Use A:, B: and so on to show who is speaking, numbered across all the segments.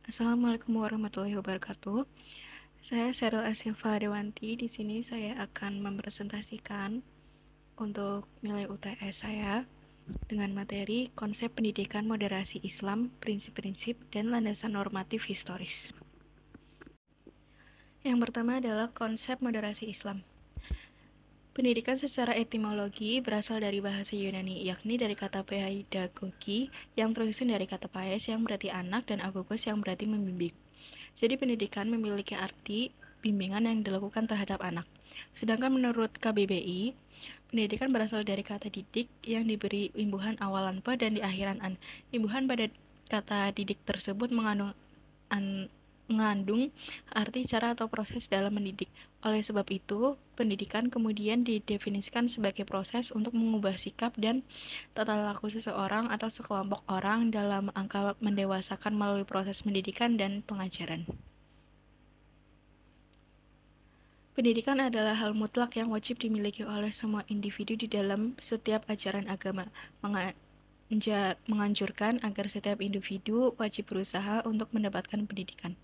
A: Assalamualaikum warahmatullahi wabarakatuh. Saya Sheryl Asyifa Dewanti. Di sini saya akan mempresentasikan untuk nilai UTS saya dengan materi konsep pendidikan moderasi Islam, prinsip-prinsip, dan landasan normatif historis. Yang pertama adalah konsep moderasi Islam. Pendidikan secara etimologi berasal dari bahasa Yunani, yakni dari kata pedagogi yang tersusun dari kata paies yang berarti anak dan agogos yang berarti membimbing. Jadi pendidikan memiliki arti bimbingan yang dilakukan terhadap anak. Sedangkan menurut KBBI, pendidikan berasal dari kata didik yang diberi imbuhan awalan pe dan di akhiran an. Imbuhan pada kata didik tersebut mengandung arti cara atau proses dalam mendidik. Oleh sebab itu, pendidikan kemudian didefinisikan sebagai proses untuk mengubah sikap dan tata laku seseorang atau sekelompok orang dalam angka mendewasakan melalui proses pendidikan dan pengajaran. Pendidikan adalah hal mutlak yang wajib dimiliki oleh semua individu di dalam setiap ajaran agama, menganjurkan agar setiap individu wajib berusaha untuk mendapatkan pendidikan.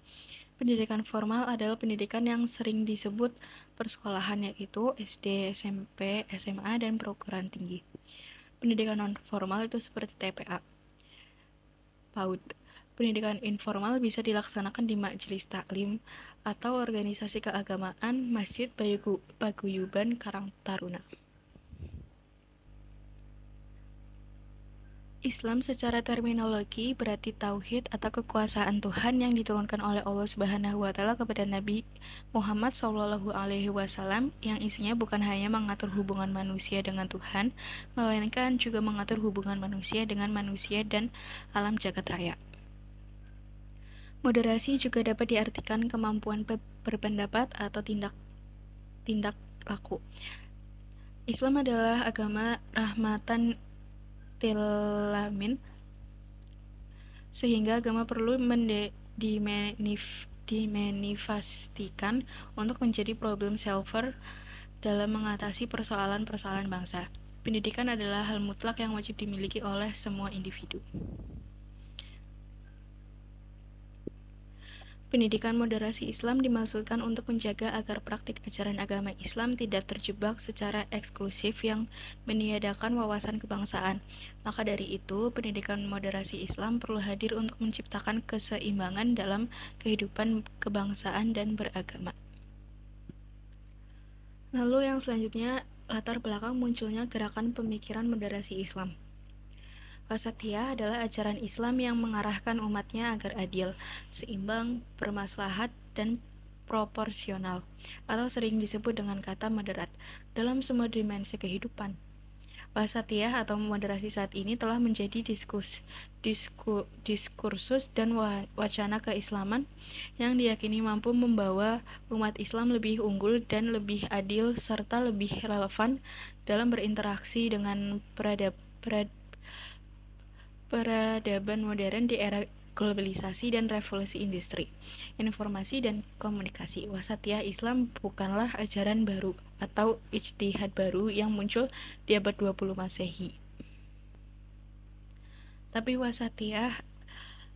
A: Pendidikan formal adalah pendidikan yang sering disebut persekolahan, yaitu SD, SMP, SMA, dan perguruan tinggi. Pendidikan non-formal itu seperti TPA, PAUD. Pendidikan informal bisa dilaksanakan di majelis taklim atau organisasi keagamaan, masjid, paguyuban, karang taruna. Islam secara terminologi berarti tauhid atau kekuasaan Tuhan yang diturunkan oleh Allah Subhanahu wa taala kepada Nabi Muhammad SAW yang isinya bukan hanya mengatur hubungan manusia dengan Tuhan, melainkan juga mengatur hubungan manusia dengan manusia dan alam jagat raya. Moderasi juga dapat diartikan kemampuan berpendapat atau tindak laku. Islam adalah agama rahmatan lil alamin, sehingga agama perlu dimanifestikan untuk menjadi problem solver dalam mengatasi persoalan-persoalan bangsa. Pendidikan adalah hal mutlak yang wajib dimiliki oleh semua individu. Pendidikan moderasi Islam dimaksudkan untuk menjaga agar praktik ajaran agama Islam tidak terjebak secara eksklusif yang meniadakan wawasan kebangsaan. Maka dari itu, pendidikan moderasi Islam perlu hadir untuk menciptakan keseimbangan dalam kehidupan kebangsaan dan beragama. Lalu yang selanjutnya, latar belakang munculnya gerakan pemikiran moderasi Islam. Wasatiyah adalah ajaran Islam yang mengarahkan umatnya agar adil, seimbang, bermaslahat, dan proporsional, atau sering disebut dengan kata moderat, dalam semua dimensi kehidupan. Wasatiyah atau moderasi saat ini telah menjadi diskursus dan wacana keislaman yang diyakini mampu membawa umat Islam lebih unggul dan lebih adil serta lebih relevan dalam berinteraksi dengan peradaban modern di era globalisasi dan revolusi industri, informasi dan komunikasi. Wasatiyah Islam bukanlah ajaran baru atau ijtihad baru yang muncul di abad 20 Masehi. Tapi wasatiyah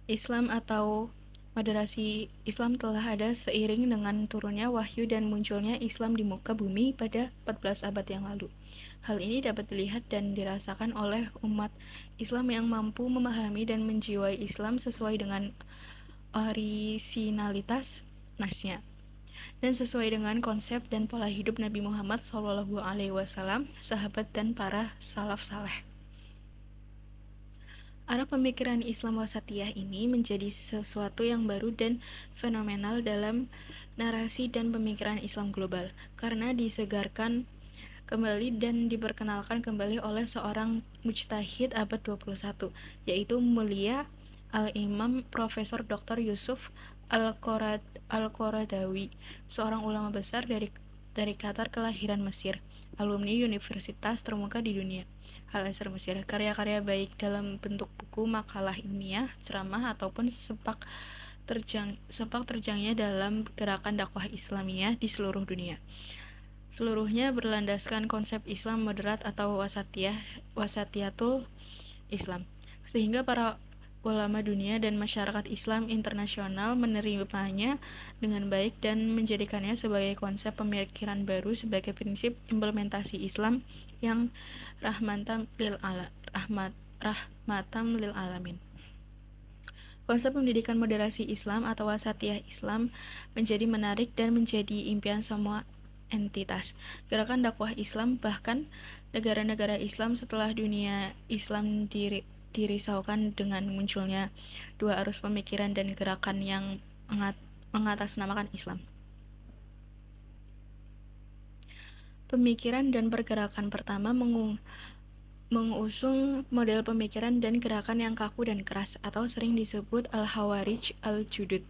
A: Islam atau moderasi Islam telah ada seiring dengan turunnya wahyu dan munculnya Islam di muka bumi pada 14 abad yang lalu. Hal ini dapat dilihat dan dirasakan oleh umat Islam yang mampu memahami dan menjiwai Islam sesuai dengan orisinalitas nasnya dan sesuai dengan konsep dan pola hidup Nabi Muhammad SAW, sahabat dan para salaf saleh. Arah pemikiran Islam wasatiyah ini menjadi sesuatu yang baru dan fenomenal dalam narasi dan pemikiran Islam global, karena disegarkan kembali dan diperkenalkan kembali oleh seorang mujtahid abad 21, yaitu Mulia Al-Imam Profesor Dr. Yusuf Al-Qaradawi, seorang ulama besar dari Qatar kelahiran Mesir, alumni universitas termuka di dunia, Al-Azhar Mesir. Karya-karya baik dalam bentuk buku, makalah ilmiah, ceramah, ataupun sepak terjangnya dalam gerakan dakwah Islamiyah di seluruh dunia. Seluruhnya berlandaskan konsep Islam moderat atau wasatiyatul Islam, sehingga para ulama dunia dan masyarakat Islam internasional menerimanya dengan baik dan menjadikannya sebagai konsep pemikiran baru sebagai prinsip implementasi Islam yang rahmatan lil alamin. Konsep pendidikan moderasi Islam atau wasatiyah Islam menjadi menarik dan menjadi impian semua entitas gerakan dakwah Islam, bahkan negara-negara Islam setelah dunia Islam dirisaukan dengan munculnya dua arus pemikiran dan gerakan yang mengatasnamakan Islam. Pemikiran dan pergerakan pertama mengusung model pemikiran dan gerakan yang kaku dan keras, atau sering disebut al-Hawarij al-Judud.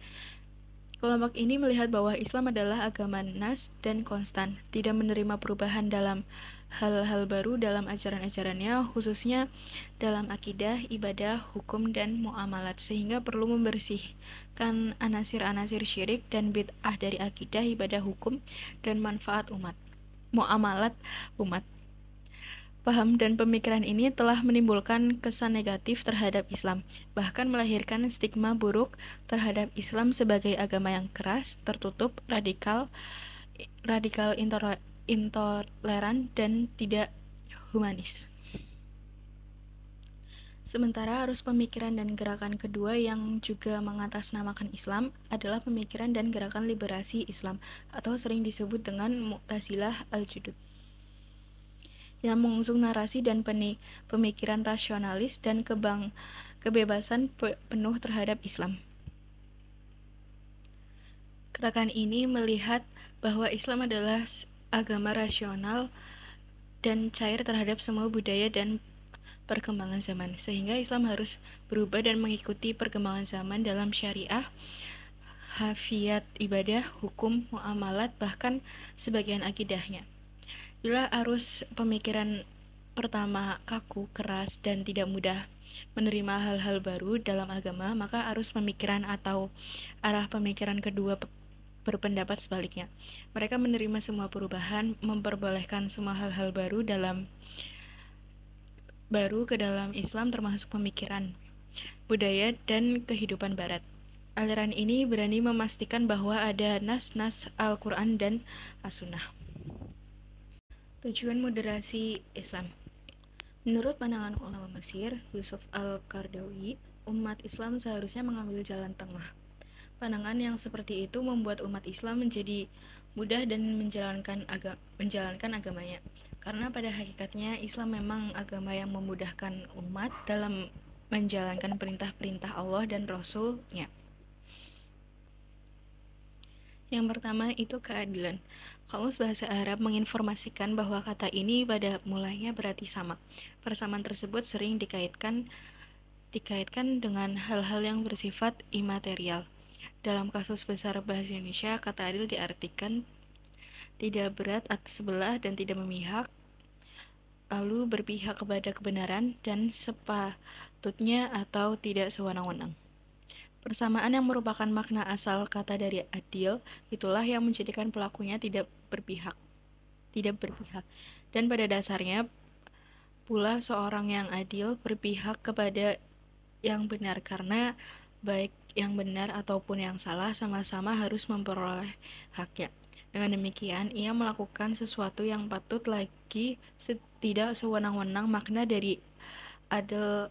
A: Kelompok ini melihat bahwa Islam adalah agama nas dan konstan, tidak menerima perubahan dalam hal-hal baru dalam ajaran-ajarannya, khususnya dalam akidah, ibadah, hukum, dan muamalat, sehingga perlu membersihkan anasir-anasir syirik dan bid'ah dari akidah, ibadah, hukum, dan muamalat umat. Paham dan pemikiran ini telah menimbulkan kesan negatif terhadap Islam, bahkan melahirkan stigma buruk terhadap Islam sebagai agama yang keras, tertutup, radikal, intoleran, dan tidak humanis. Sementara arus pemikiran dan gerakan kedua yang juga mengatasnamakan Islam adalah pemikiran dan gerakan liberasi Islam, atau sering disebut dengan Mu'tazilah al-Judud, yang mengusung narasi dan pemikiran rasionalis dan kebebasan penuh terhadap Islam. Gerakan ini melihat bahwa Islam adalah agama rasional dan cair terhadap semua budaya dan perkembangan zaman, sehingga Islam harus berubah dan mengikuti perkembangan zaman dalam syariah, hafiyat ibadah, hukum, muamalat, bahkan sebagian akidahnya. Bila arus pemikiran pertama kaku, keras, dan tidak mudah menerima hal-hal baru dalam agama, maka arus pemikiran atau arah pemikiran kedua berpendapat sebaliknya. Mereka menerima semua perubahan, memperbolehkan semua hal-hal baru ke dalam Islam, termasuk pemikiran, budaya, dan kehidupan barat. Aliran ini berani memastikan bahwa ada nas-nas Al-Quran dan As-Sunnah. Tujuan moderasi Islam. Menurut pandangan ulama Mesir, Yusuf Al-Qaradawi, umat Islam seharusnya mengambil jalan tengah. Pandangan yang seperti itu membuat umat Islam menjadi mudah dan menjalankan agamanya. Karena pada hakikatnya Islam memang agama yang memudahkan umat dalam menjalankan perintah-perintah Allah dan Rasul-Nya. Yang pertama itu keadilan. Kamus Bahasa Arab menginformasikan bahwa kata ini pada mulanya berarti sama. Persamaan tersebut sering dikaitkan dengan hal-hal yang bersifat imaterial. Dalam kasus besar bahasa Indonesia, kata adil diartikan tidak berat atas sebelah dan tidak memihak, lalu berpihak kepada kebenaran dan sepatutnya atau tidak sewenang-wenang. Persamaan yang merupakan makna asal kata dari adil, itulah yang menjadikan pelakunya tidak berpihak. Dan pada dasarnya pula seorang yang adil berpihak kepada yang benar, karena baik yang benar ataupun yang salah sama-sama harus memperoleh haknya. Dengan demikian, ia melakukan sesuatu yang patut lagi tidak sewenang-wenang. Makna dari adil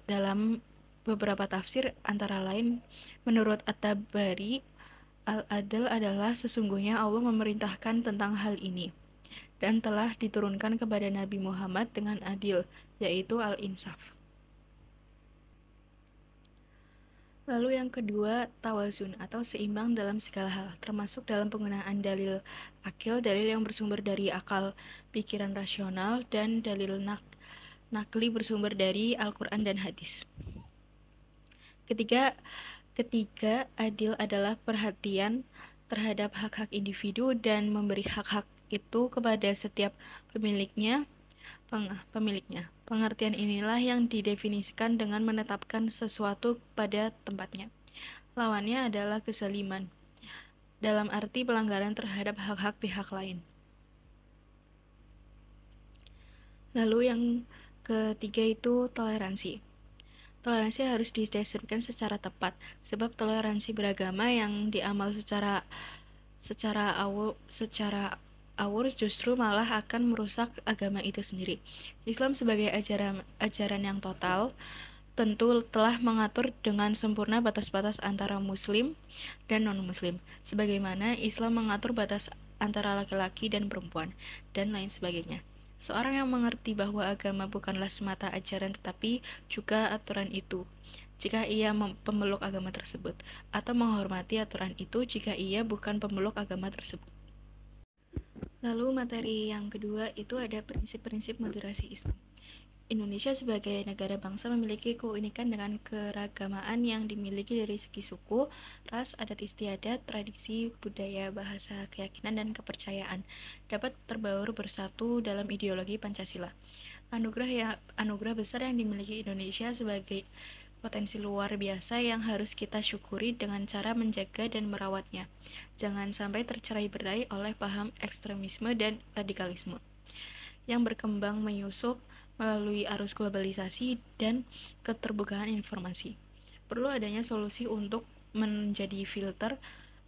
A: dalam beberapa tafsir antara lain, menurut At-Tabari, al-adl adalah sesungguhnya Allah memerintahkan tentang hal ini dan telah diturunkan kepada Nabi Muhammad dengan adil, yaitu al-insaf. Lalu yang kedua, tawazun atau seimbang dalam segala hal, termasuk dalam penggunaan dalil akil, dalil yang bersumber dari akal pikiran rasional, dan dalil nakli bersumber dari Al-Quran dan hadis. Ketiga, adil adalah perhatian terhadap hak-hak individu dan memberi hak-hak itu kepada setiap pemiliknya. Pengertian inilah yang didefinisikan dengan menetapkan sesuatu pada tempatnya. Lawannya adalah kezaliman, dalam arti pelanggaran terhadap hak-hak pihak lain. Lalu yang ketiga itu toleransi. Toleransi harus dideskripsikan secara tepat, sebab toleransi beragama yang diamal secara awur justru malah akan merusak agama itu sendiri. Islam sebagai ajaran yang total tentu telah mengatur dengan sempurna batas-batas antara muslim dan non-muslim, sebagaimana Islam mengatur batas antara laki-laki dan perempuan, dan lain sebagainya. Seorang yang mengerti bahwa agama bukanlah semata ajaran tetapi juga aturan itu, jika ia pemeluk agama tersebut, atau menghormati aturan itu jika ia bukan pemeluk agama tersebut. Lalu materi yang kedua itu ada prinsip-prinsip moderasi Islam. Indonesia sebagai negara bangsa memiliki keunikan dengan keragamaan yang dimiliki dari segi suku, ras, adat istiadat, tradisi, budaya, bahasa, keyakinan, dan kepercayaan dapat terbaur bersatu dalam ideologi Pancasila. Anugerah besar yang dimiliki Indonesia sebagai potensi luar biasa yang harus kita syukuri dengan cara menjaga dan merawatnya. Jangan sampai tercerai-berai oleh paham ekstremisme dan radikalisme yang berkembang menyusup melalui arus globalisasi dan keterbukaan informasi. Perlu adanya solusi untuk menjadi filter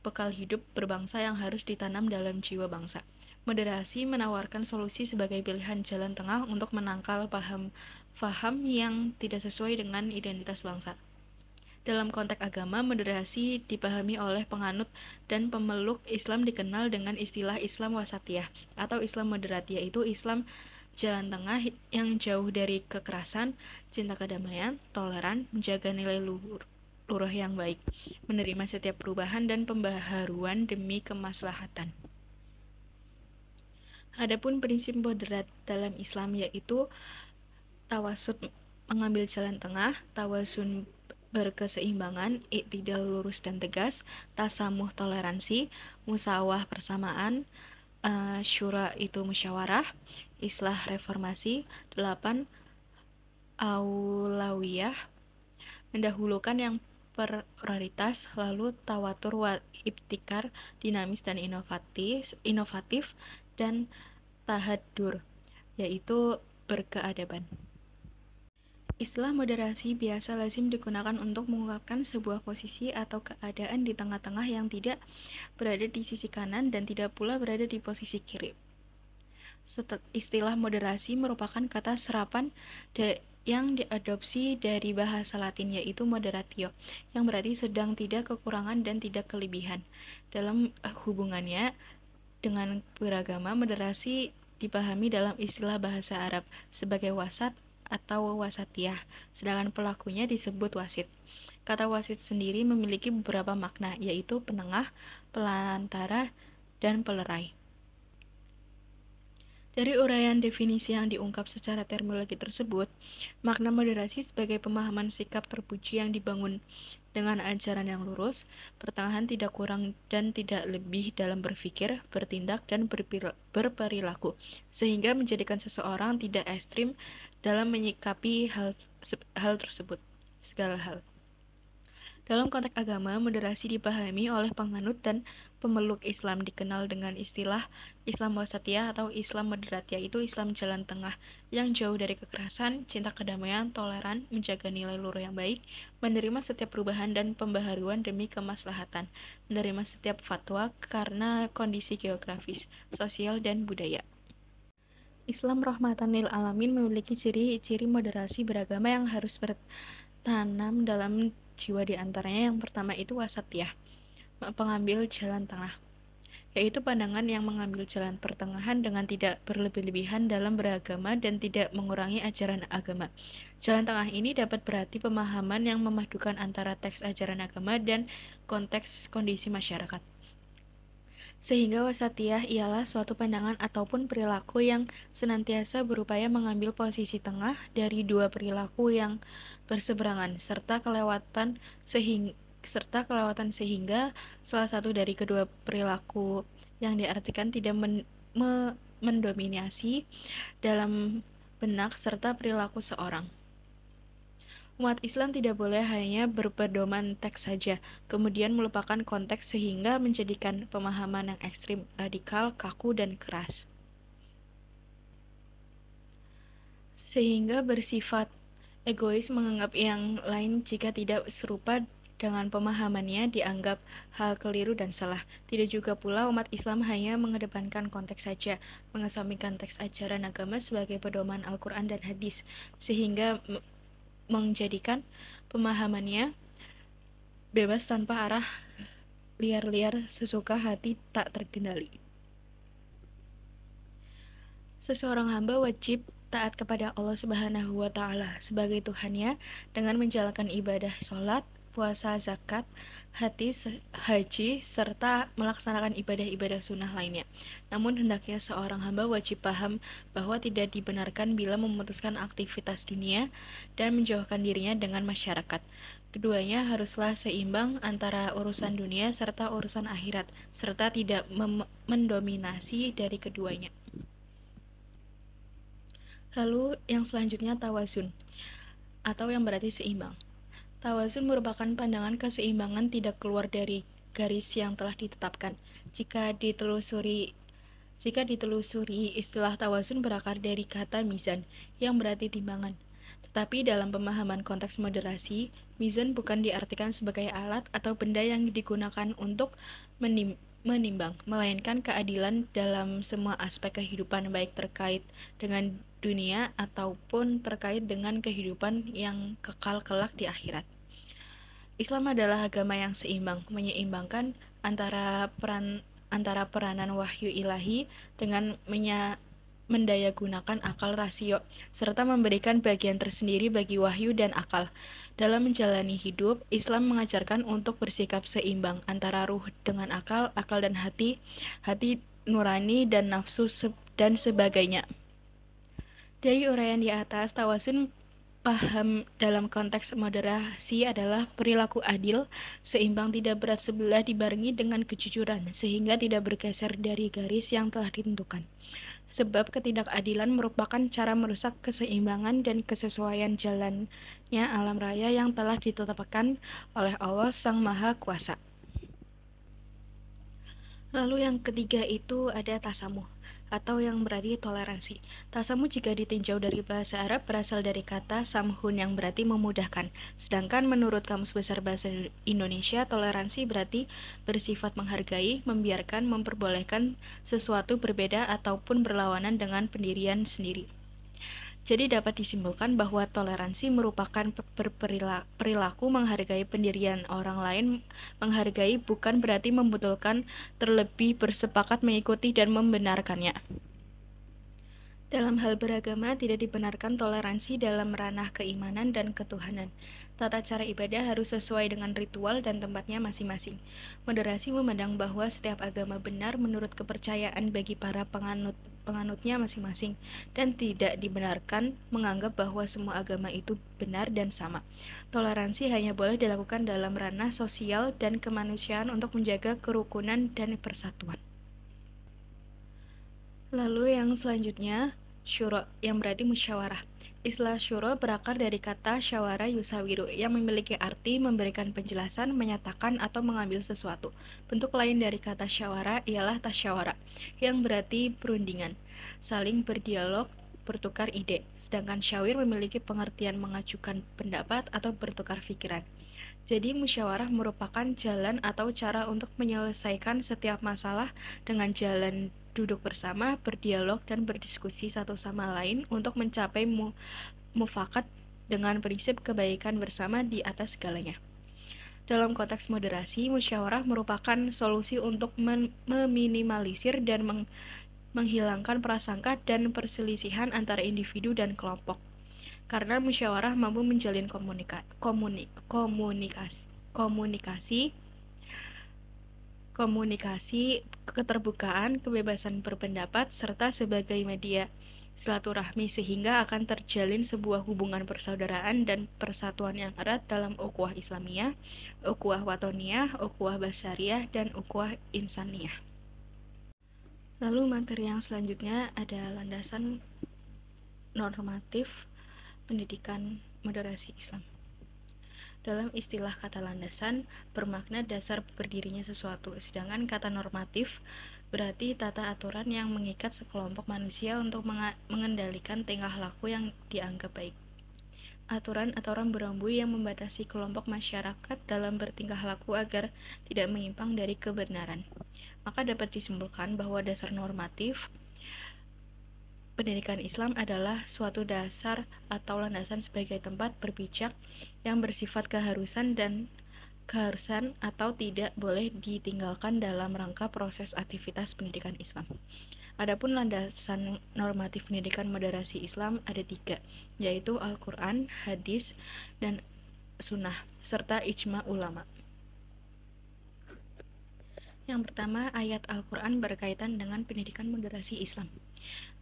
A: bekal hidup berbangsa yang harus ditanam dalam jiwa bangsa. Moderasi menawarkan solusi sebagai pilihan jalan tengah untuk menangkal paham-paham yang tidak sesuai dengan identitas bangsa. Dalam konteks agama, moderasi dipahami oleh penganut dan pemeluk Islam dikenal dengan istilah Islam wasatiyah atau Islam moderat, yaitu Islam jalan tengah yang jauh dari kekerasan, cinta kedamaian, toleran, menjaga nilai luhur yang baik, menerima setiap perubahan dan pembaharuan demi kemaslahatan. Adapun prinsip moderat dalam Islam yaitu tawasud mengambil jalan tengah, tawasun berkeseimbangan, iktidal lurus dan tegas, tasamuh toleransi, musawah persamaan, syura itu musyawarah, islah reformasi, 8 aulawiyah, mendahulukan yang prioritas, lalu tawatur wa ibtikar, dinamis dan inovatif dan tahadur, yaitu berkeadaban. Istilah moderasi biasa lazim digunakan untuk mengungkapkan sebuah posisi atau keadaan di tengah-tengah yang tidak berada di sisi kanan dan tidak pula berada di posisi kiri. Istilah moderasi merupakan kata serapan yang diadopsi dari bahasa Latin yaitu moderatio, yang berarti sedang, tidak kekurangan dan tidak kelebihan. Dalam hubungannya dengan beragama, moderasi dipahami dalam istilah bahasa Arab sebagai wasat atau wasatiyah, sedangkan pelakunya disebut wasit. Kata wasit sendiri memiliki beberapa makna, yaitu penengah, pelantara, dan pelerai. Dari uraian definisi yang diungkap secara terminologi tersebut, makna moderasi sebagai pemahaman sikap terpuji yang dibangun dengan ajaran yang lurus, pertengahan, tidak kurang dan tidak lebih dalam berpikir, bertindak, dan berperilaku, sehingga menjadikan seseorang tidak ekstrim dalam menyikapi hal tersebut, segala hal. Dalam konteks agama, moderasi dipahami oleh penganut dan pemeluk Islam dikenal dengan istilah Islam wasatiyah atau Islam moderat, yaitu Islam jalan tengah yang jauh dari kekerasan, cinta kedamaian, toleran, menjaga nilai luhur yang baik, menerima setiap perubahan dan pembaharuan demi kemaslahatan, menerima setiap fatwa karena kondisi geografis, sosial, dan budaya. Islam rahmatan lil alamin memiliki ciri-ciri moderasi beragama yang harus bertanam dalam jiwa, di antaranya yang pertama itu wasatiyah, pengambil jalan tengah, yaitu pandangan yang mengambil jalan pertengahan dengan tidak berlebih-lebihan dalam beragama dan tidak mengurangi ajaran agama. Jalan tengah ini dapat berarti pemahaman yang memadukan antara teks ajaran agama dan konteks kondisi masyarakat. Sehingga wasatiyah ialah suatu pandangan ataupun perilaku yang senantiasa berupaya mengambil posisi tengah dari dua perilaku yang berseberangan, serta kelewatan sehingga salah satu dari kedua perilaku yang diartikan tidak mendominasi dalam benak serta perilaku seorang. Umat Islam tidak boleh hanya berpedoman teks saja, kemudian melupakan konteks sehingga menjadikan pemahaman yang ekstrim, radikal, kaku, dan keras, sehingga bersifat Egois menganggap yang lain jika tidak serupa dengan pemahamannya dianggap hal keliru dan salah. Tidak juga pula umat Islam hanya mengedepankan konteks saja, mengesampingkan teks ajaran agama sebagai pedoman Al-Quran dan hadis, sehingga menjadikan pemahamannya bebas tanpa arah liar-liar sesuka hati tak terkendali. Seseorang hamba wajib taat kepada Allah Subhanahu wa Ta'ala sebagai Tuhannya dengan menjalankan ibadah sholat, puasa, zakat, haji, serta melaksanakan ibadah-ibadah sunnah lainnya. Namun hendaknya seorang hamba wajib paham bahwa tidak dibenarkan bila memutuskan aktivitas dunia dan menjauhkan dirinya dengan masyarakat. Keduanya haruslah seimbang antara urusan dunia serta urusan akhirat, serta tidak mendominasi dari keduanya. Lalu yang selanjutnya tawazun, atau yang berarti seimbang. Tawazun merupakan pandangan keseimbangan tidak keluar dari garis yang telah ditetapkan. Jika ditelusuri istilah tawazun berakar dari kata mizan, yang berarti timbangan. Tetapi dalam pemahaman konteks moderasi, mizan bukan diartikan sebagai alat atau benda yang digunakan untuk menimbang, melainkan keadilan dalam semua aspek kehidupan, baik terkait dengan dunia ataupun terkait dengan kehidupan yang kekal kelak di akhirat. Islam adalah agama yang seimbang, menyeimbangkan antara peranan wahyu ilahi dengan mendayagunakan akal rasio, serta memberikan bagian tersendiri bagi wahyu dan akal. Dalam menjalani hidup, Islam mengajarkan untuk bersikap seimbang antara ruh dengan akal, akal dan hati nurani dan nafsu dan sebagainya. Dari uraian di atas, tawazun paham dalam konteks moderasi adalah perilaku adil, seimbang, tidak berat sebelah, dibarengi dengan kejujuran, sehingga tidak bergeser dari garis yang telah ditentukan. Sebab ketidakadilan merupakan cara merusak keseimbangan dan kesesuaian jalannya alam raya yang telah ditetapkan oleh Allah Sang Maha Kuasa. Lalu yang ketiga itu ada tasamuh, atau yang berarti toleransi. Tasamuh jika ditinjau dari bahasa Arab berasal dari kata samhun yang berarti memudahkan. Sedangkan menurut Kamus Besar Bahasa Indonesia, toleransi berarti bersifat menghargai, membiarkan, memperbolehkan sesuatu berbeda ataupun berlawanan dengan pendirian sendiri. Jadi dapat disimpulkan bahwa toleransi merupakan perilaku menghargai pendirian orang lain. Menghargai bukan berarti membetulkan, terlebih bersepakat mengikuti dan membenarkannya. Dalam hal beragama, tidak dibenarkan toleransi dalam ranah keimanan dan ketuhanan. Tata cara ibadah harus sesuai dengan ritual dan tempatnya masing-masing. Moderasi memandang bahwa setiap agama benar menurut kepercayaan bagi para penganutnya masing-masing, dan tidak dibenarkan menganggap bahwa semua agama itu benar dan sama. Toleransi hanya boleh dilakukan dalam ranah sosial dan kemanusiaan untuk menjaga kerukunan dan persatuan. Lalu yang selanjutnya, syuro, yang berarti musyawarah. Istilah syuro berakar dari kata syawara yusawiru, yang memiliki arti memberikan penjelasan, menyatakan, atau mengambil sesuatu. Bentuk lain dari kata syawara ialah tasyawara, yang berarti perundingan, saling berdialog, bertukar ide. Sedangkan syawir memiliki pengertian mengajukan pendapat atau bertukar pikiran. Jadi musyawarah merupakan jalan atau cara untuk menyelesaikan setiap masalah dengan jalan duduk bersama, berdialog, dan berdiskusi satu sama lain untuk mencapai mufakat dengan prinsip kebaikan bersama di atas segalanya. Dalam konteks moderasi, musyawarah merupakan solusi untuk meminimalisir dan menghilangkan prasangka dan perselisihan antara individu dan kelompok. Karena musyawarah mampu menjalin komunikasi, keterbukaan, kebebasan berpendapat, serta sebagai media silaturahmi, sehingga akan terjalin sebuah hubungan persaudaraan dan persatuan yang erat dalam ukhuwah Islamiyah, ukhuwah watoniyah, ukhuwah basyariah, dan ukhuwah insaniyah. Lalu materi yang selanjutnya ada landasan normatif pendidikan moderasi Islam. Dalam istilah kata landasan bermakna dasar berdirinya sesuatu, sedangkan kata normatif berarti tata aturan yang mengikat sekelompok manusia untuk mengendalikan tingkah laku yang dianggap baik. aturan atau rambu-rambu yang membatasi kelompok masyarakat dalam bertingkah laku agar tidak menyimpang dari kebenaran. Maka dapat disimpulkan bahwa dasar normatif pendidikan Islam adalah suatu dasar atau landasan sebagai tempat berpijak yang bersifat keharusan atau tidak boleh ditinggalkan dalam rangka proses aktivitas pendidikan Islam. Adapun landasan normatif pendidikan moderasi Islam ada 3, yaitu Al-Quran, hadis, dan sunnah, serta ijma ulama. Yang pertama, ayat Al-Quran berkaitan dengan pendidikan moderasi Islam.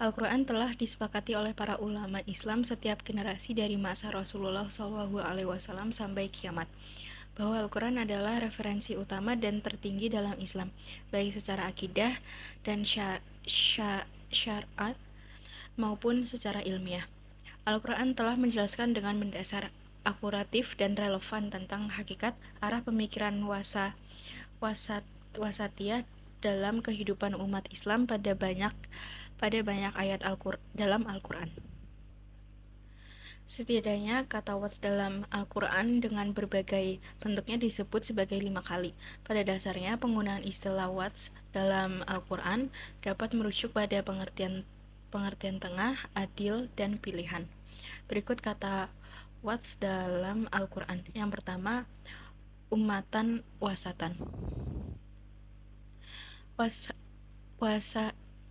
A: Al-Quran telah disepakati oleh para ulama Islam setiap generasi dari masa Rasulullah SAW sampai kiamat, bahwa Al-Quran adalah referensi utama dan tertinggi dalam Islam, baik secara akidah dan syariat maupun secara ilmiah. Al-Quran telah menjelaskan dengan mendasar, akuratif, dan relevan tentang hakikat arah pemikiran wasatiyah dalam kehidupan umat Islam pada banyak ayat dalam Al-Quran. Setidaknya kata was dalam Al-Quran dengan berbagai bentuknya disebut sebagai 5 kali. Pada dasarnya, penggunaan istilah was dalam Al-Quran dapat merujuk pada pengertian tengah, adil, dan pilihan. Berikut kata was dalam Al-Quran. Yang pertama, ummatan wasatan.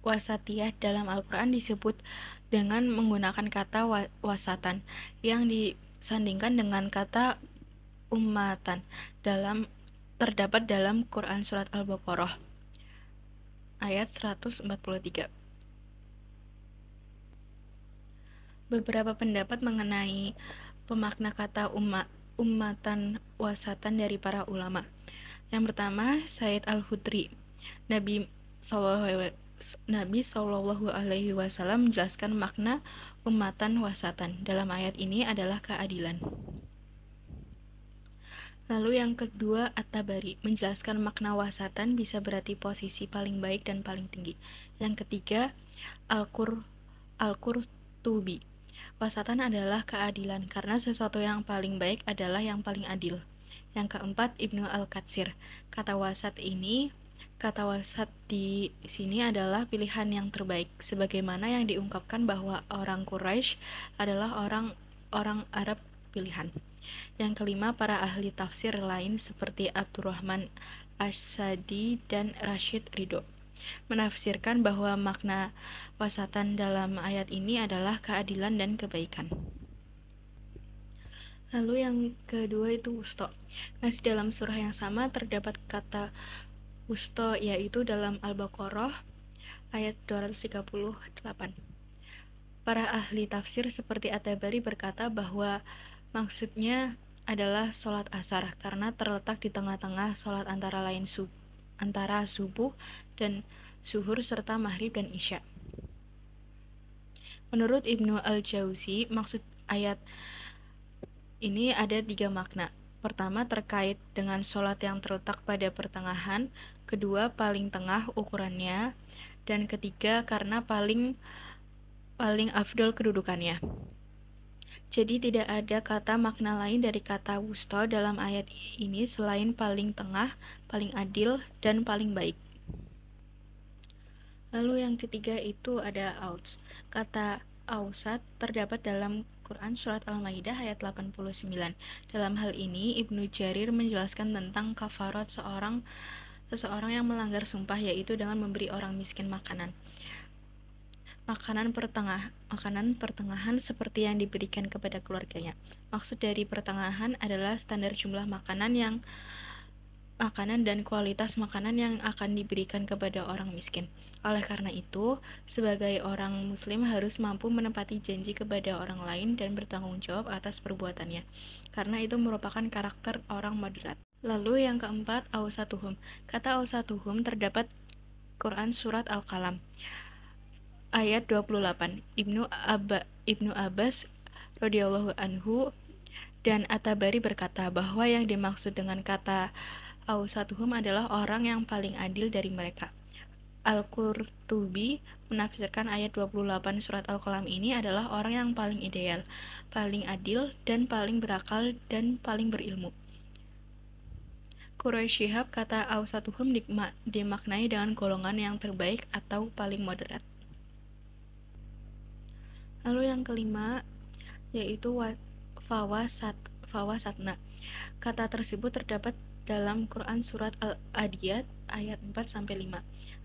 A: Wasatiyah dalam Al-Quran disebut dengan menggunakan kata wasatan yang disandingkan dengan kata ummatan terdapat dalam Quran Surat Al-Baqarah ayat 143. Beberapa pendapat mengenai pemakna kata ummatan wasatan dari para ulama. Yang pertama, Said Al-Hudri, Nabi Shallallahu Alaihi Wasallam menjelaskan makna ummatan wasatan dalam ayat ini adalah keadilan. Lalu yang kedua, At-Tabari menjelaskan makna wasatan bisa berarti posisi paling baik dan paling tinggi. Yang ketiga, Al-Qurtubi, wasatan adalah keadilan karena sesuatu yang paling baik adalah yang paling adil. Yang keempat, Ibnu Al-Katsir, kata wasat di sini adalah pilihan yang terbaik, sebagaimana yang diungkapkan bahwa orang Quraisy adalah orang Arab pilihan. Yang kelima, para ahli tafsir lain seperti Abdurrahman As-Sadi dan Rashid Ridho menafsirkan bahwa makna wasatan dalam ayat ini adalah keadilan dan kebaikan. Lalu yang kedua itu wusto. Masih dalam surah yang sama terdapat kata wusto, yaitu dalam Al-Baqarah ayat 238. Para ahli tafsir seperti At-Tabari berkata bahwa maksudnya adalah sholat asar karena terletak di tengah-tengah sholat antara subuh dan zuhur serta maghrib dan isya. Menurut Ibnu Al-Jauzi, maksud ayat ini ada 3 makna. Pertama, terkait dengan sholat yang terletak pada pertengahan, kedua, paling tengah ukurannya, dan ketiga, karena paling afdol kedudukannya. Jadi tidak ada kata makna lain dari kata wusto dalam ayat ini selain paling tengah, paling adil, dan paling baik. Lalu yang ketiga itu ada aus. Kata ausat terdapat dalam Quran Surat Al-Maidah ayat 89. Dalam hal ini, Ibnu Jarir menjelaskan tentang kafarat seseorang yang melanggar sumpah, yaitu dengan memberi orang miskin makanan. Makanan pertengahan seperti yang diberikan kepada keluarganya. Maksud dari pertengahan adalah standar jumlah makanan dan kualitas makanan yang akan diberikan kepada orang miskin. Oleh karena itu, sebagai orang muslim harus mampu menepati janji kepada orang lain dan bertanggung jawab atas perbuatannya, karena itu merupakan karakter orang moderat. Lalu yang keempat, awsatuhum. Kata awsatuhum terdapat Quran Surat Al-Qalam ayat 28. Ibnu Abbas radhiyallahu anhu dan At-Tabari berkata bahwa yang dimaksud dengan kata awsatuhum adalah orang yang paling adil dari mereka. Al-Qurtubi menafsirkan ayat 28 surat Al-Qalam ini adalah orang yang paling ideal, paling adil, dan paling berakal dan paling berilmu. Quraisy Shihab kata Awsatuhum dimaknai dengan golongan yang terbaik atau paling moderat. Lalu yang kelima yaitu fawasatna. Kata tersebut terdapat dalam Quran surat Al-Adiyat ayat 4-5.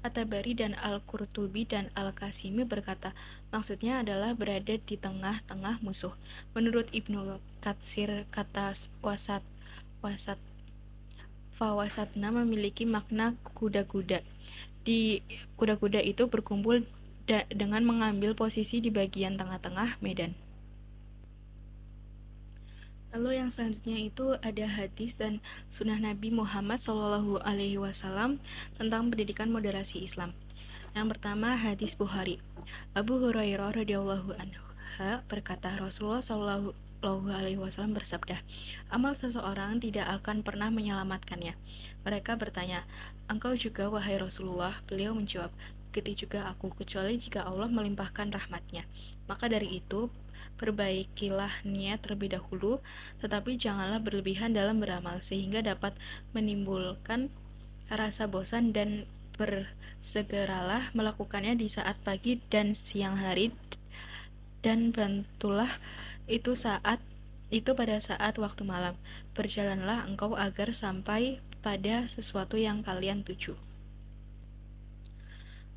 A: At-Tabari dan Al-Qurtubi dan Al-Qasimi berkata, maksudnya adalah berada di tengah-tengah musuh. Menurut Ibnu Katsir, kata fawasatna memiliki makna kuda-kuda. Di kuda-kuda itu berkumpul dengan mengambil posisi di bagian tengah-tengah medan. Lalu yang selanjutnya itu ada hadis dan sunnah Nabi Muhammad SAW tentang pendidikan moderasi Islam. Yang pertama hadis Bukhari. Abu Hurairah radhiyallahu anhu berkata, Rasulullah SAW bersabda, amal seseorang tidak akan pernah menyelamatkannya. Mereka bertanya, engkau juga wahai Rasulullah? Beliau menjawab, begitu juga aku, kecuali jika Allah melimpahkan rahmatnya. Maka dari itu perbaikilah niat terlebih dahulu, tetapi janganlah berlebihan dalam beramal sehingga dapat menimbulkan rasa bosan, dan bersegeralah melakukannya di saat pagi dan siang hari, dan bantulah itu pada saat waktu malam. Berjalanlah engkau agar sampai pada sesuatu yang kalian tuju.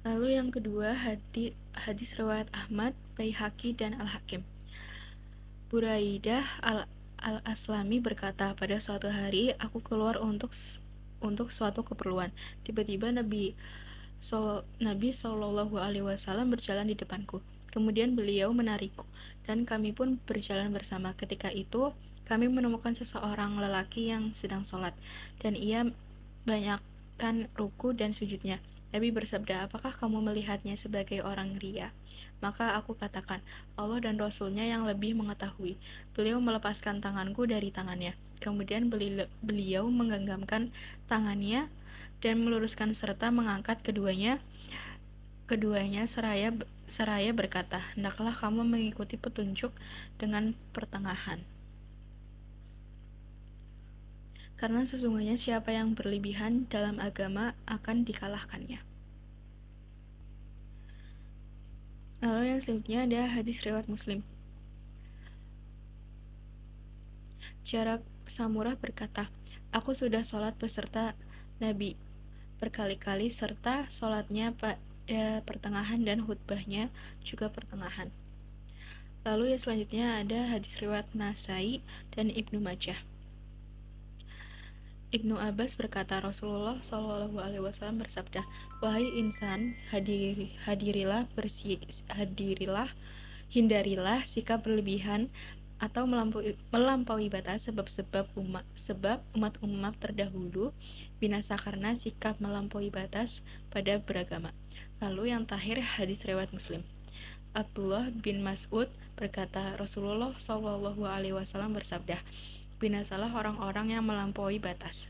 A: Lalu yang kedua hadis riwayat Ahmad, Baihaqi dan Al-Hakim. Buraidah al-Aslami berkata, pada suatu hari aku keluar untuk suatu keperluan. Tiba-tiba Nabi SAW berjalan di depanku. Kemudian beliau menarikku, dan kami pun berjalan bersama. Ketika itu kami menemukan seseorang lelaki yang sedang sholat, dan ia banyakkan ruku dan sujudnya. Nabi bersabda, apakah kamu melihatnya sebagai orang ria? Maka aku katakan, Allah dan Rasulnya yang lebih mengetahui. Beliau melepaskan tanganku dari tangannya. Kemudian beliau menggenggamkan tangannya dan meluruskan serta mengangkat keduanya seraya berkata, hendaklah kamu mengikuti petunjuk dengan pertengahan. Karena sesungguhnya siapa yang berlebihan dalam agama akan dikalahkannya. Lalu yang selanjutnya ada hadis riwayat Muslim. Jarak Samurah berkata, aku sudah sholat beserta Nabi berkali-kali, serta sholatnya pada pertengahan dan khutbahnya juga pertengahan. Lalu yang selanjutnya ada hadis riwayat Nasai dan Ibnu Majah. Ibnu Abbas berkata, Rasulullah SAW bersabda, wahai insan, hindarilah sikap berlebihan atau melampaui batas, sebab umat terdahulu binasa karena sikap melampaui batas pada beragama. Lalu yang terakhir hadis riwayat Muslim. Abdullah bin Mas'ud berkata, Rasulullah SAW bersabda, binasalah orang-orang yang melampaui batas.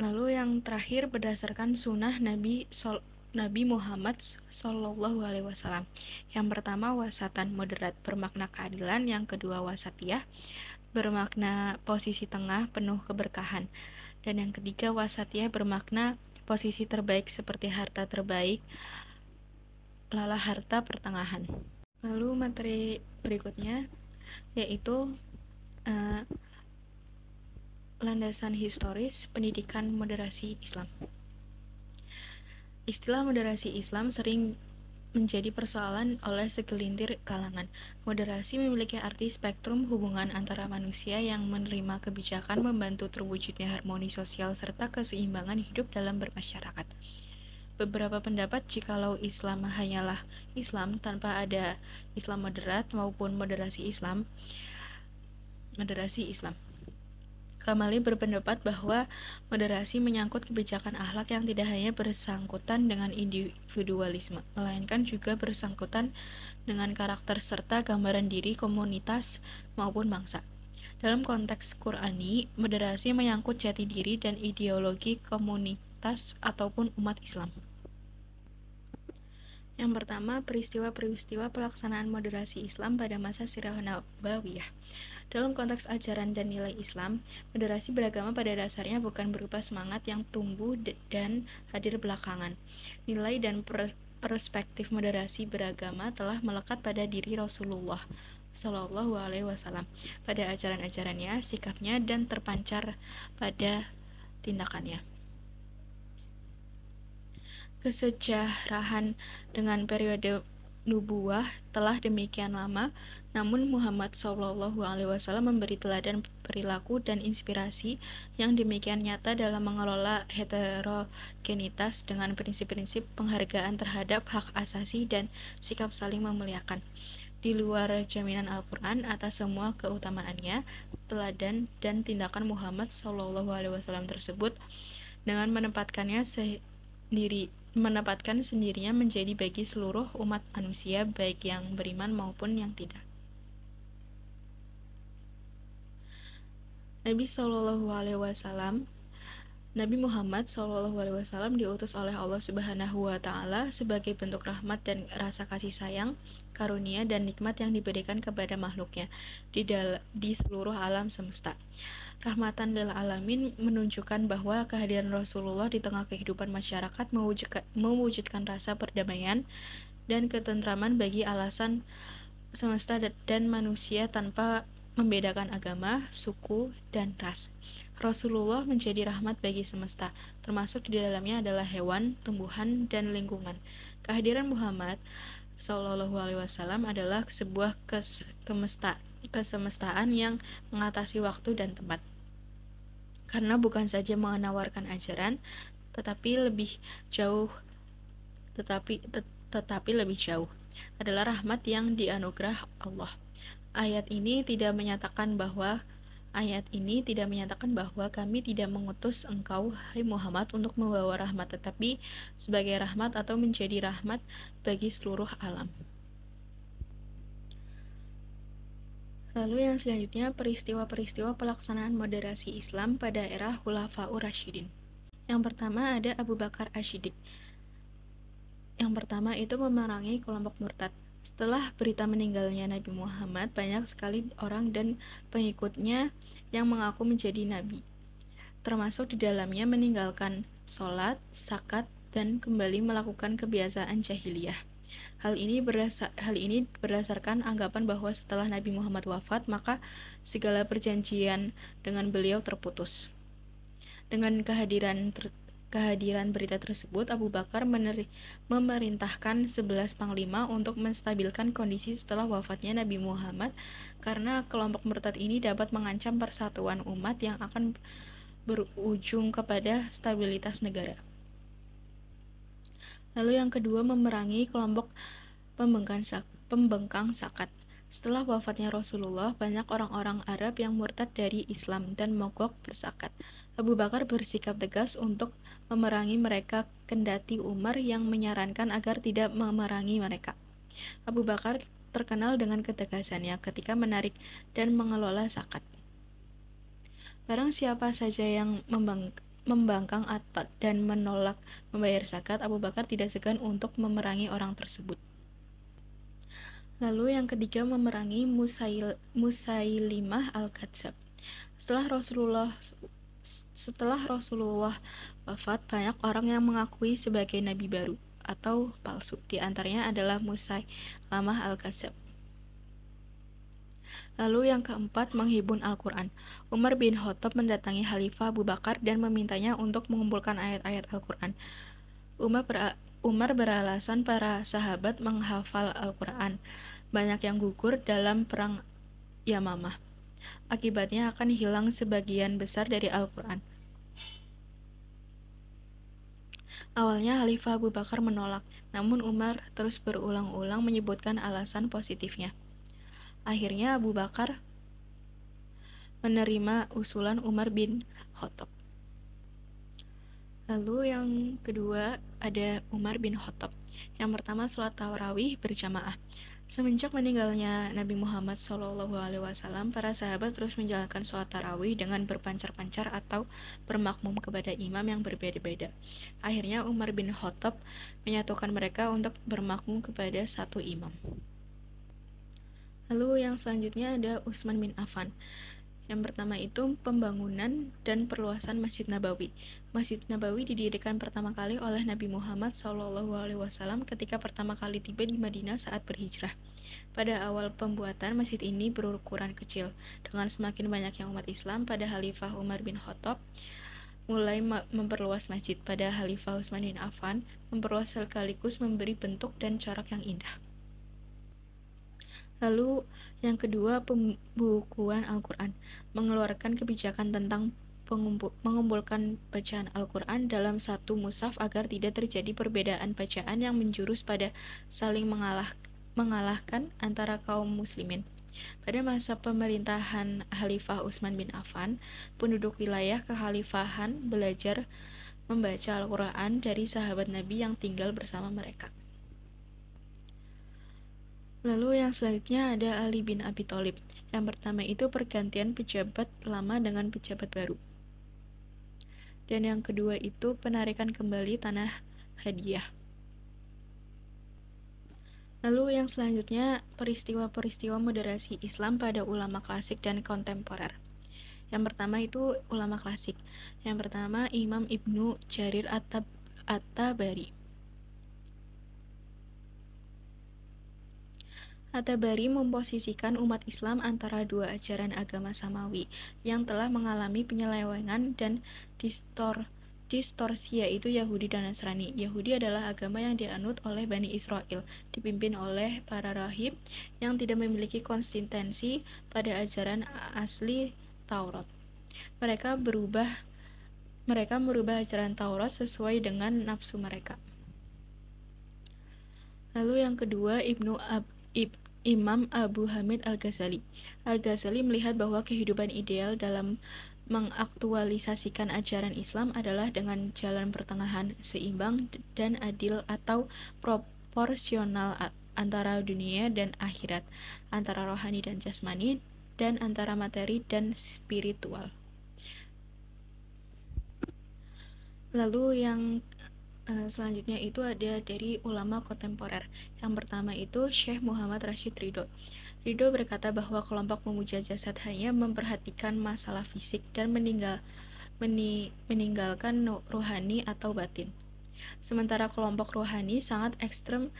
A: Lalu yang terakhir berdasarkan sunnah Nabi Muhammad SAW. Yang pertama wasatan, moderat, bermakna keadilan. Yang kedua wasatiyah, bermakna posisi tengah penuh keberkahan. Dan yang ketiga wasatiyah bermakna posisi terbaik seperti harta terbaik, lala harta pertengahan. Lalu materi berikutnya yaitu landasan historis pendidikan moderasi Islam. Istilah moderasi Islam sering menjadi persoalan oleh segelintir kalangan. Moderasi memiliki arti spektrum hubungan antara manusia yang menerima kebijakan membantu terwujudnya harmoni sosial serta keseimbangan hidup dalam bermasyarakat. Beberapa pendapat jikalau Islam hanyalah Islam tanpa ada Islam moderat maupun moderasi Islam. Kamali berpendapat bahwa moderasi menyangkut kebijakan akhlak yang tidak hanya bersangkutan dengan individualisme, melainkan juga bersangkutan dengan karakter serta gambaran diri komunitas maupun bangsa. Dalam konteks Qur'ani, moderasi menyangkut jati diri dan ideologi mayoritas ataupun umat Islam. Yang pertama, peristiwa-peristiwa pelaksanaan moderasi Islam pada masa Sirah Nabawiyah. Dalam konteks ajaran dan nilai Islam, moderasi beragama pada dasarnya bukan berupa semangat yang tumbuh dan hadir belakangan. Nilai dan perspektif moderasi beragama telah melekat pada diri Rasulullah Shallallahu Alaihi Wasallam, pada ajaran-ajarannya, sikapnya, dan terpancar pada tindakannya. Kesejarahan dengan periode nubuwah telah demikian lama, namun Muhammad Shallallahu Alaihi Wasallam memberi teladan perilaku dan inspirasi yang demikian nyata dalam mengelola heterogenitas dengan prinsip-prinsip penghargaan terhadap hak asasi dan sikap saling memuliakan. Di luar jaminan Al-Quran atas semua keutamaannya, teladan dan tindakan Muhammad Shallallahu Alaihi Wasallam tersebut dengan menempatkan sendirinya menjadi bagi seluruh umat manusia, baik yang beriman maupun yang tidak. Nabi Muhammad SAW diutus oleh Allah Subhanahu wa Ta'ala sebagai bentuk rahmat dan rasa kasih sayang, karunia, dan nikmat yang diberikan kepada makhluknya di seluruh alam semesta. Rahmatan lil alamin menunjukkan bahwa kehadiran Rasulullah di tengah kehidupan masyarakat mewujudkan rasa perdamaian dan ketentraman bagi alasan semesta dan manusia tanpa membedakan agama, suku, dan ras. Rasulullah menjadi rahmat bagi semesta, termasuk di dalamnya adalah hewan, tumbuhan, dan lingkungan. Kehadiran Muhammad Shallallahu Alaihi Wasallam adalah sebuah kesemestaan yang mengatasi waktu dan tempat, karena bukan saja menawarkan ajaran, tetapi lebih jauh adalah rahmat yang dianugerah Allah. Ayat ini tidak menyatakan bahwa kami tidak mengutus engkau, hai Muhammad, untuk membawa rahmat, tetapi sebagai rahmat atau menjadi rahmat bagi seluruh alam. Lalu yang selanjutnya, peristiwa-peristiwa pelaksanaan moderasi Islam pada era Khulafaur Rasyidin. Yang pertama ada Abu Bakar Asy-Siddiq. Yang pertama itu memerangi kelompok murtad. Setelah berita meninggalnya Nabi Muhammad, banyak sekali orang dan pengikutnya yang mengaku menjadi nabi, termasuk di dalamnya meninggalkan sholat, zakat, dan kembali melakukan kebiasaan jahiliyah. Hal ini berdasarkan anggapan bahwa setelah Nabi Muhammad wafat, maka segala perjanjian dengan beliau terputus. Dengan kehadiran berita tersebut, Abu Bakar memerintahkan 11 panglima untuk menstabilkan kondisi setelah wafatnya Nabi Muhammad, karena kelompok murtad ini dapat mengancam persatuan umat yang akan berujung kepada stabilitas negara. Lalu yang kedua, memerangi kelompok pembengkang zakat. Setelah wafatnya Rasulullah, banyak orang-orang Arab yang murtad dari Islam dan mogok berzakat. Abu Bakar bersikap tegas untuk memerangi mereka, kendati Umar yang menyarankan agar tidak memerangi mereka. Abu Bakar terkenal dengan ketegasannya ketika menarik dan mengelola zakat. Barang siapa saja yang membangkang dan menolak membayar zakat, Abu Bakar tidak segan untuk memerangi orang tersebut. Lalu yang ketiga, memerangi Musailimah al-Kadzab. Setelah Rasulullah wafat, banyak orang yang mengakui sebagai nabi baru atau palsu. Di antaranya adalah Musailimah al-Kadzab. Lalu yang keempat, menghibun Al-Quran. Umar bin Khattab mendatangi Khalifah Abu Bakar dan memintanya untuk mengumpulkan ayat-ayat Al-Quran. Umar beralasan para sahabat menghafal Al-Quran. Banyak yang gugur dalam perang Yamamah. Akibatnya akan hilang sebagian besar dari Al-Quran. Awalnya Khalifah Abu Bakar menolak, namun Umar terus berulang-ulang menyebutkan alasan positifnya. Akhirnya Abu Bakar menerima usulan Umar bin Khattab. Lalu yang kedua ada Umar bin Khattab. Yang pertama, sholat tarawih berjamaah. Semenjak meninggalnya Nabi Muhammad SAW, para sahabat terus menjalankan sholat tarawih dengan berpancar-pancar atau bermakmum kepada imam yang berbeda-beda. Akhirnya Umar bin Khattab menyatukan mereka untuk bermakmum kepada satu imam. Lalu yang selanjutnya ada Utsman bin Affan. Yang pertama itu pembangunan dan perluasan Masjid Nabawi. Masjid Nabawi didirikan pertama kali oleh Nabi Muhammad SAW ketika pertama kali tiba di Madinah saat berhijrah. Pada awal pembuatan, masjid ini berukuran kecil. Dengan semakin banyaknya umat Islam, pada Khalifah Umar bin Khattab mulai memperluas masjid. Pada Khalifah Utsman bin Affan, memperluas sekaligus memberi bentuk dan corak yang indah. Lalu yang kedua, pembukuan Al-Quran, mengeluarkan kebijakan tentang mengumpulkan bacaan Al-Quran dalam satu mushaf agar tidak terjadi perbedaan bacaan yang menjurus pada saling mengalahkan antara kaum muslimin. Pada masa pemerintahan Khalifah Utsman bin Affan, penduduk wilayah kekhalifahan belajar membaca Al-Quran dari sahabat Nabi yang tinggal bersama mereka. Lalu yang selanjutnya ada Ali bin Abi Thalib. Yang pertama itu pergantian pejabat lama dengan pejabat baru. Dan yang kedua itu penarikan kembali tanah hadiah. Lalu yang selanjutnya peristiwa-peristiwa moderasi Islam pada ulama klasik dan kontemporer. Yang pertama itu ulama klasik. Yang pertama Imam Ibnu Jarir At-Tabari. At-Tabari memposisikan umat Islam antara dua ajaran agama samawi yang telah mengalami penyelewengan dan distorsi, yaitu Yahudi dan Nasrani. Yahudi adalah agama yang dianut oleh Bani Israel, dipimpin oleh para rahib yang tidak memiliki konsistensi pada ajaran asli Taurat. Mereka merubah ajaran Taurat sesuai dengan nafsu mereka. Lalu yang kedua Imam Abu Hamid Al-Ghazali. Al-Ghazali melihat bahwa kehidupan ideal dalam mengaktualisasikan ajaran Islam adalah dengan jalan pertengahan, seimbang dan adil atau proporsional antara dunia dan akhirat, antara rohani dan jasmani, dan antara materi dan spiritual. Lalu yang selanjutnya itu ada dari ulama kontemporer. Yang pertama itu Syekh Muhammad Rashid Ridho. Ridho berkata bahwa kelompok memuja jasad hanya memperhatikan masalah fisik dan meninggalkan rohani atau batin. Sementara kelompok rohani sangat ekstrem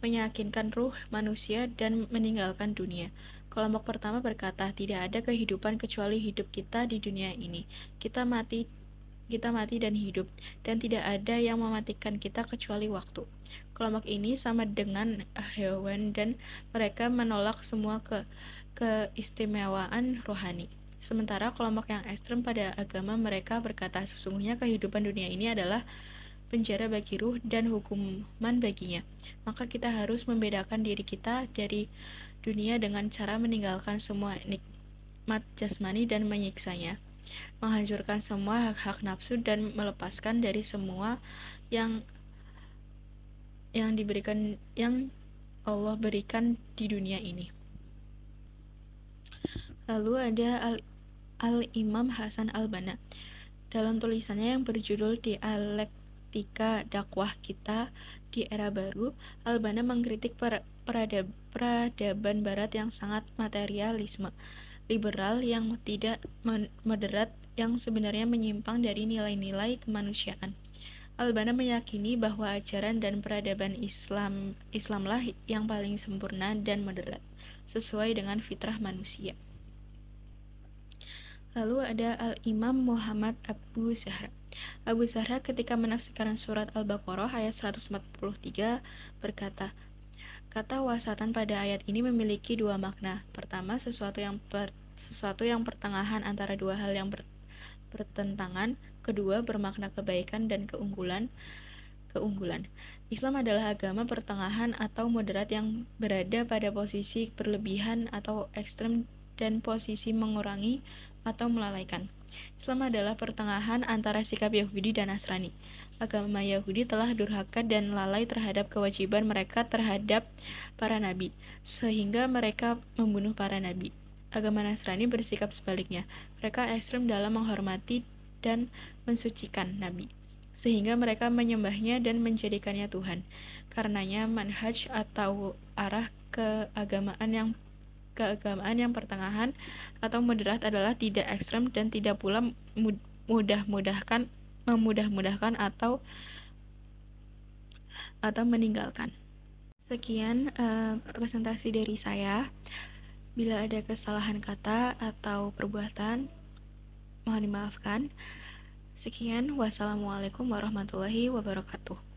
A: meyakinkan ruh manusia dan meninggalkan dunia. Kelompok pertama berkata, tidak ada kehidupan kecuali hidup kita di dunia ini. Kita mati dan hidup, dan tidak ada yang mematikan kita kecuali waktu. Kelompok ini sama dengan hewan dan mereka menolak semua keistimewaan rohani. Sementara kelompok yang ekstrem pada agama mereka berkata, sesungguhnya kehidupan dunia ini adalah penjara bagi ruh dan hukuman baginya. Maka kita harus membedakan diri kita dari dunia dengan cara meninggalkan semua nikmat jasmani dan menyiksanya, menghancurkan semua hak-hak nafsu dan melepaskan dari semua yang Allah berikan di dunia ini. Lalu ada Al-Imam Hasan Al-Banna. Dalam tulisannya yang berjudul Dialektika Dakwah Kita di Era Baru, Al-Banna mengkritik peradaban barat yang sangat materialisme, liberal yang tidak moderat, yang sebenarnya menyimpang dari nilai-nilai kemanusiaan. Al-Banna meyakini bahwa ajaran dan peradaban Islamlah yang paling sempurna dan moderat, sesuai dengan fitrah manusia. Lalu ada Al-Imam Muhammad Abu Zahra. Abu Zahra ketika menafsirkan surat Al-Baqarah ayat 143 berkata, kata wasatan pada ayat ini memiliki dua makna. Pertama, sesuatu yang pertengahan antara dua hal yang bertentangan. Kedua, bermakna kebaikan dan keunggulan. Islam adalah agama pertengahan atau moderat yang berada pada posisi berlebihan atau ekstrem dan posisi mengurangi atau melalaikan. Islam adalah pertengahan antara sikap Yahudi dan Nasrani. Agama Yahudi telah durhaka dan lalai terhadap kewajiban mereka terhadap para nabi, sehingga mereka membunuh para nabi. Agama Nasrani bersikap sebaliknya. Mereka ekstrem dalam menghormati dan mensucikan nabi, sehingga mereka menyembahnya dan menjadikannya Tuhan. Karenanya manhaj atau arah keagamaan yang pertengahan atau moderat adalah tidak ekstrem dan tidak pula memudah-mudahkan atau meninggalkan. Sekian presentasi dari saya. Bila ada kesalahan kata atau perbuatan, mohon dimaafkan. Sekian, wassalamualaikum warahmatullahi wabarakatuh.